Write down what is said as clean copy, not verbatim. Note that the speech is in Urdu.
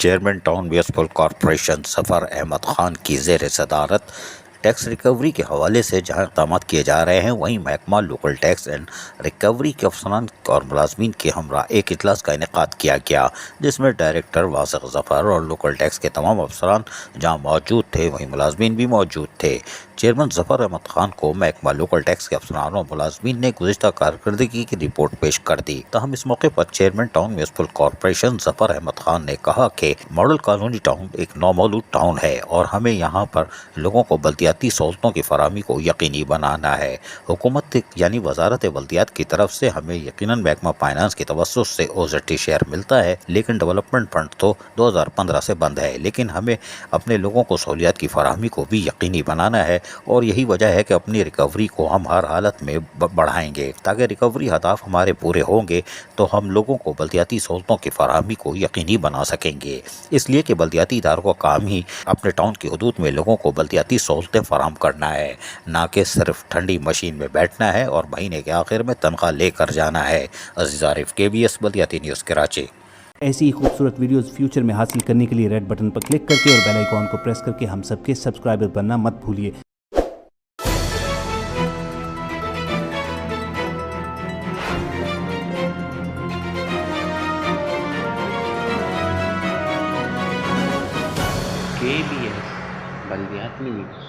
چیئرمین ٹاؤن میونسپل کارپوریشن ظفر احمد خان کی زیر صدارت ٹیکس ریکوری کے حوالے سے جہاں اقدامات کیے جا رہے ہیں، وہیں محکمہ لوکل ٹیکس اینڈ ریکوری کے افسران اور ملازمین کے ہمراہ ایک اجلاس کا انعقاد کیا گیا، جس میں ڈائریکٹر واسق ظفر اور لوکل ٹیکس کے تمام افسران جہاں موجود تھے، وہیں ملازمین بھی موجود تھے۔ چیئرمین ظفر احمد خان کو محکمہ لوکل ٹیکس کے افسران اور ملازمین نے گزشتہ کارکردگی کی رپورٹ پیش کر دی۔ تاہم اس موقع پر چیئرمین ٹاؤن میونسپل کارپوریشن ظفر احمد خان نے کہا کہ ماڈل کالونی ٹاؤن ایک نومولود ٹاؤن ہے اور ہمیں یہاں پر لوگوں کو بلدیاتی سہولتوں کی فراہمی کو یقینی بنانا ہے۔ حکومت یعنی وزارت بلدیات کی طرف سے ہمیں یقیناً محکمہ فائنانس کی توسط سے OZT شیئر ملتا ہے، لیکن ڈیولپمنٹ فنڈ تو 2015 سے بند ہے، لیکن ہمیں اپنے لوگوں کو سہولیات کی فراہمی کو بھی یقینی بنانا ہے اور یہی وجہ ہے کہ اپنی ریکوری کو ہم ہر حالت میں بڑھائیں گے تاکہ ریکوری اہداف ہمارے پورے ہوں گے تو ہم لوگوں کو بلدیاتی سہولتوں کی فراہمی کو یقینی بنا سکیں گے۔ اس لیے کہ بلدیاتی اداروں کا کام ہی اپنے ٹاؤن کی حدود میں لوگوں کو بلدیاتی سہولتیں فراہم کرنا ہے، نہ کہ صرف ٹھنڈی مشین میں بیٹھنا ہے اور مہینے کے آخر میں تنخواہ لے کر جانا ہے۔ عزیز عارف، KBS بلدیاتی نیوز کراچی۔ ایسی ہی خوبصورت ویڈیوز فیوچر میں حاصل کرنے کے لیے ریڈ بٹن پر کلک کر کے اور بیل آئیکن کو پریس کر کے ہم سب کے سبسکرائبر بننا مت بھولیے۔ KBS بلدیات news.